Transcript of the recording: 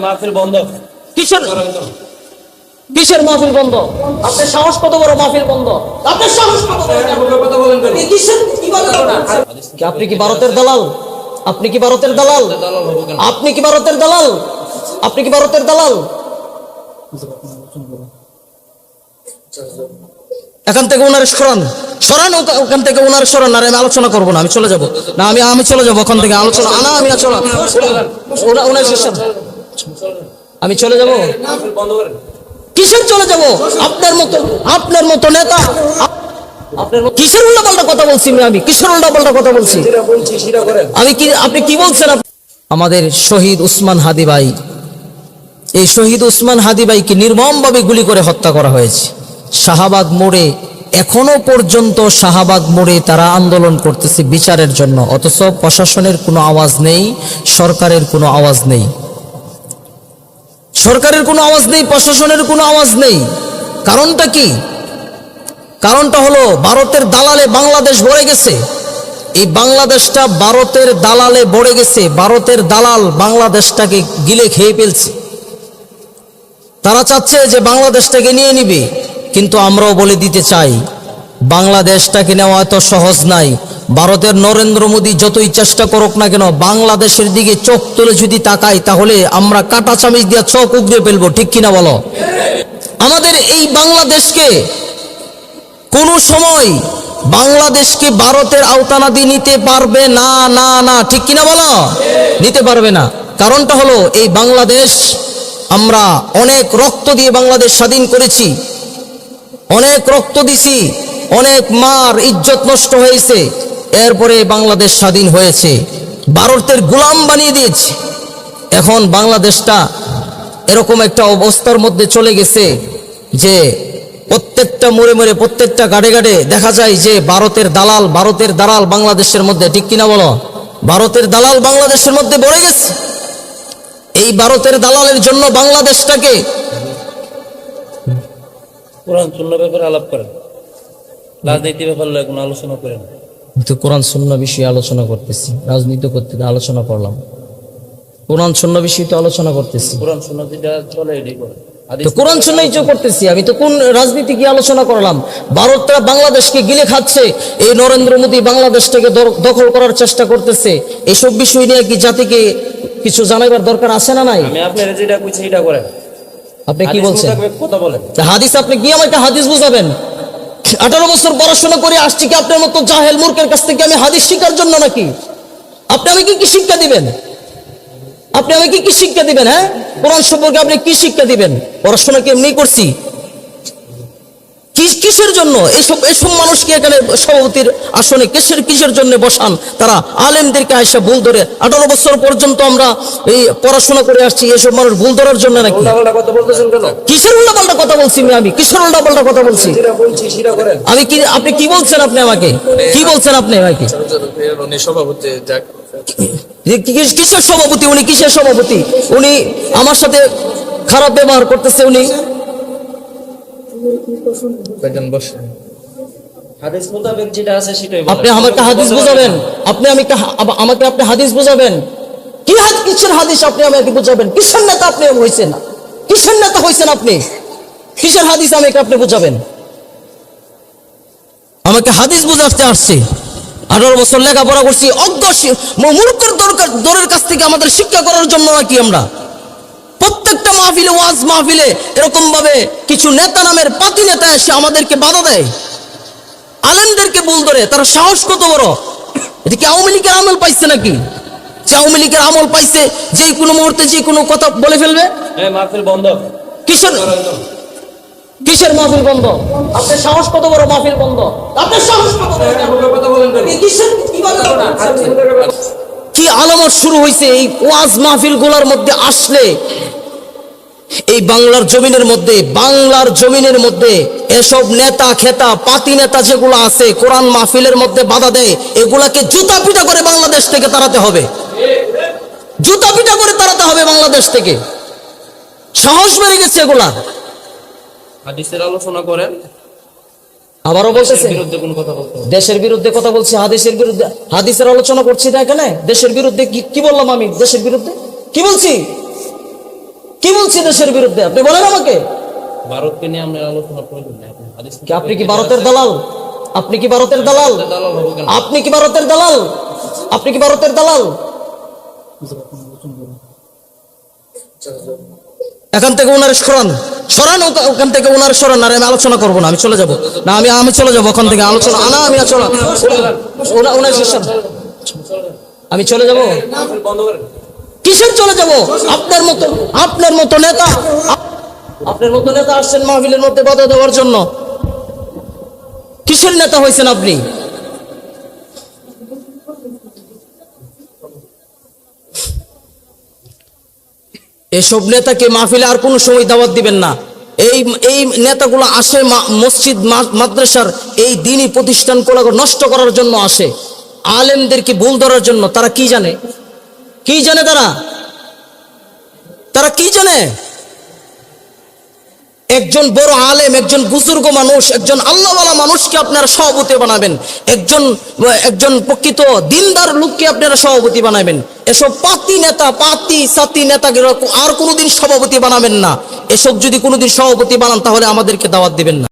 মাহফিল বন্ধ। কিসের কিসের মাহফিল বন্ধ? আপনার সাহস কত বড়? মাহফিল বন্ধ? আপনার সাহস কত বড়? কথা বলেন কেন? কিসের কিভাবে বলেন? আপনি কি ভারতের দালাল? আপনি কি ভারতের দালাল? দালাল হবো কেন? আপনি কি ভারতের দালাল? আপনি কি ভারতের দালাল? এখান থেকে ওনার সরান, সরান ওখান থেকে ওনার সরান। আর আমি আলোচনা করবো না, আমি চলে যাব না, আমি চলে যাবো ওখান থেকে। আলোচনা আনা আমি না চলা ওনার শেষান, আমি চলে যাব। মাহফিল বন্ধ করেন। কিসের চলে যাব? আপনার মতো নেতা কিসের উল্টাপাল্টা কথা বলছি? আমি কিসের উল্টাপাল্টা কথা বলছি? যেটা বলছি সেটা করেন। আমি কি, আপনি কি বলছেন? আমাদের শহীদ উসমান হাদি ভাই, এই শহীদ উসমান হাদি ভাইকে নির্মমভাবে গুলি করে হত্যা করা হয়েছে শাহবাগ মোড়ে। এখনো পর্যন্ত শাহবাগ মোড়ে তারা আন্দোলন করতেছে বিচারের জন্য, অথচ প্রশাসনের কোনো আওয়াজ নেই, সরকারের কোনো আওয়াজ নেই, সরকারের কোনো আওয়াজ নেই, প্রশাসনের কোনো আওয়াজ নেই। কারণটা কি? কারণটা হলো ভারতের দালালে বাংলাদেশ ভরে গেছে। এই বাংলাদেশটা ভারতের দালালে ভরে গেছে। ভারতের দালাল বাংলাদেশটাকে গিলে খেয়ে ফেলছে। তারা চাচ্ছে যে বাংলাদেশটাকে নিয়ে নিবে, কিন্তু আমরাও বলে দিতে চাই বাংলাদেশটাকে নেওয়া এত সহজ নাই। ভারতের নরেন্দ্র মোদী যতই চেষ্টা করুক না কেন, বাংলাদেশের দিকে চোখ তুলে যদি তাকাই তাহলে আমরা কাটা চামিচ দিয়ে চোখ উগড়ে ফেলবো, ঠিক কিনা বলো? আমাদের এই বাংলাদেশকে কোনো সময় বাংলাদেশকে ভারতের আওতানাদি নিতে পারবে না, না না, ঠিক কিনা বলো? নিতে পারবে না। কারণটা হলো এই বাংলাদেশ, আমরা অনেক রক্ত দিয়ে বাংলাদেশ স্বাধীন করেছি, অনেক রক্ত দিছি, অনেক মার ইজ্জত নষ্ট হয়েছে, এরপরে বাংলাদেশ স্বাধীন হয়েছে। ভারতের গোলাম বানিয়ে দিয়েছে। এখন বাংলাদেশটা এরকম একটা অবস্থার মধ্যে চলে গেছে যে প্রত্যেকটা মোড়ে মোড়ে, প্রত্যেকটা গাড়ে গাড়ে দেখা যায় যে ভারতের দালাল বাংলাদেশের মধ্যে, ঠিক কিনা বলো? ভারতের দালাল বাংলাদেশের মধ্যে ভরে গেছে। এই ভারতের দালালের জন্য বাংলাদেশটাকে কোরআন সুন্নাহর ব্যাপারে আলাপ করেন, রাজনীতি ব্যাপারে কোনো আলোচনা করেন। তো কোরআন সুন্নাহ বিষয়ে আলোচনা করতেছি, রাজনীতি করতে আলোচনা করলাম, কোরআন সুন্নাহ বিষয়ে তো আলোচনা করতেছি। কোরআন সুন্নাহ যেটা চলে এটাই করেন। তো কোরআন সুন্নাহই তো করতেছি আমি, তো কোন রাজনীতি কি আলোচনা করলাম? ভারতটা বাংলাদেশকে গিলে খাচ্ছে, এই নরেন্দ্র মোদী বাংলাদেশটাকে দখল করার চেষ্টা করতেছে। এসব বিষয় নিয়ে কি জাতিকে কিছু জানাবার দরকার আছে না নাই? আমি আপনার যেটা কইছি এটা করেন। আপনি কি বলছেন? কথা বলেন। হাদিস, আপনি কি আমাকে হাদিস বুঝাবেন? 18 বছর পড়াশোনা করে আসছি কি আপনার মতো জাহেল মূর্খের কাছ থেকে আমি হাদিস শিখার জন্য নাকি? আপনি আমাকে কি শিক্ষা দিবেন? আপনি আমাকে কি শিক্ষা দিবেন? হ্যাঁ, কোরআন সম্পর্কে আপনি কি শিক্ষা দিবেন? পড়াশোনা কি এমনি করছি? কিসের জন্য এসব মানুষকে এখানে সভাপতির আসনে কিসের জন্য বসান? তারা আলেমদেরকে আইসা ভুল ধরে 18 বছর পর্যন্ত আমরা এই পড়াশোনা করে আসছি, এসব মানুষ ভুল ধরার জন্য নাকি? উল্টাপাল্টা কথা বলতেছেন কেন? কিসের উল্টাপাল্টা কথা বলছি আমি? কিসের উল্টাপাল্টা কথা বলছি? যেটা বলছি সেটা করেন। আমি কি, আপনি কি বলছেন? আপনি আমাকে কি বলছেন? আপনি আমাকে সভাপতি কিসের সভাপতি? উনি কিসের সভাপতি? উনি আমার সাথে খারাপ ব্যবহার করতেছে। উনি হাদিস মোতাবেক যেটা আছে সেটাই বলেন। আপনি আমাকে হাদিস বুঝাবেন? আমাকে আপনি হাদিস বুঝাবেন? কিসের হাদিস আপনি আমাকে বুঝাবেন? কিসের নেতা আপনি হয়েছেন? কিসের নেতা হয়েছেন আপনি? কিসের হাদিস আমাকে আপনি বুঝাবেন? আমাকে হাদিস বুঝাতে আসছে। 18 বছর লেখাপড়া করছি, অজ্ঞ মূর্খের দরের কাছ থেকে আমাদের শিক্ষা করার জন্য নাকি আমরা প্রত্যেকটা মাহফিলে, ওয়াজ মাহফিলে এরকম ভাবে কিছু নেতা নামের পাতি নেতা এসে আমাদেরকে বাধা দেয়, আলেমদেরকে ভুল ধরে। তারা সাহস কত বড়! এটা কি আওয়ামী লীগের আমল পাইছে নাকি? যে আওয়ামী লীগের আমল পাইছে, যে কোনো মুহূর্তে যে কোনো কথা বলে ফেলবে। মাহফিল বন্ধ। কিসের মাহফিল বন্ধ? আপনার সাহস কত বড়? মাহফিল বন্ধ? আপনার সাহস কত বড়? কথা বলেন কেন? কি আলামত শুরু হয়েছে এই ওয়াজ মাহফিল গুলার মধ্যে আসলে? এই বাংলার জমিনের মধ্যে এসব নেতা খেতা পাতি নেতা যেগুলো আছে, কোরআন মাহফিলের মধ্যে বাধা দেয়, এগুলাকে জুতা পিটা করে বাংলাদেশ থেকে তাড়াতে হবে। জুতা পিটা করে তাড়াতে হবে বাংলাদেশ থেকে। সাহস বেড়ে গেছে এগুলা। হাদিসের আলোচনা করেন। আবারও বলতেছে বিরুদ্ধে কোন কথা বলতে হবে? দেশের বিরুদ্ধে কথা বলছি, হাদিসের বিরুদ্ধে, হাদিসের আলোচনা করছি না এখানে। দেশের বিরুদ্ধে কি বললাম আমি? দেশের বিরুদ্ধে কি বলছি? কি বলছি দেশের বিরুদ্ধে? আপনি বলেন আমাকে। ভারতকে নিয়ে আমরা আলোচনা প্রয়োজন নেই। আপনি কি ভারতের দালাল? আপনি কি ভারতের দালাল? দালাল হবো কেন? আপনি কি ভারতের দালাল? আপনি কি ভারতের দালাল? এখান থেকে ওনার সরান, সরান ওখান থেকে ওনার সরান। আর আমি আলোচনা করবো না, আমি চলে যাব না, আমি চলে যাবো ওখান থেকে। আলোচনা না, আমি চলে ওনার সরান, আমি চলে যাব। কিসের চলে যাব? আপনার মতো নেতা, আপনার মতো নেতা আসছেন মাহফিলের মধ্যে বাধা দেওয়ার জন্য। কিসের নেতা হয়েছেন আপনি? এসব নেতাকে মাহফিলে আর কোনো সময় দাওয়াত দিবেন না। এই নেতাগুলো আসে মসজিদ মাদ্রাসার এই দ্বীনি প্রতিষ্ঠানগুলো নষ্ট করার জন্য আসে, আলেমদেরকে ভুল ধরার জন্য। তারা কি জানে? কি জানে তারা কি জানে? একজন বড় আলেম, একজন বুজুর্গ মানুষ, একজন আল্লাহওয়ালা মানুষকে আপনারা সভাপতি বানাবেন, একজন প্রকৃত দিনদার লোককে আপনারা সভাপতি বানাবেন। এসব পাতি নেতাকে আর কোনোদিন সভাপতি বানাবেন না। এসব যদি কোনোদিন সভাপতি বানান তাহলে আমাদেরকে দাওয়াত দিবেন না।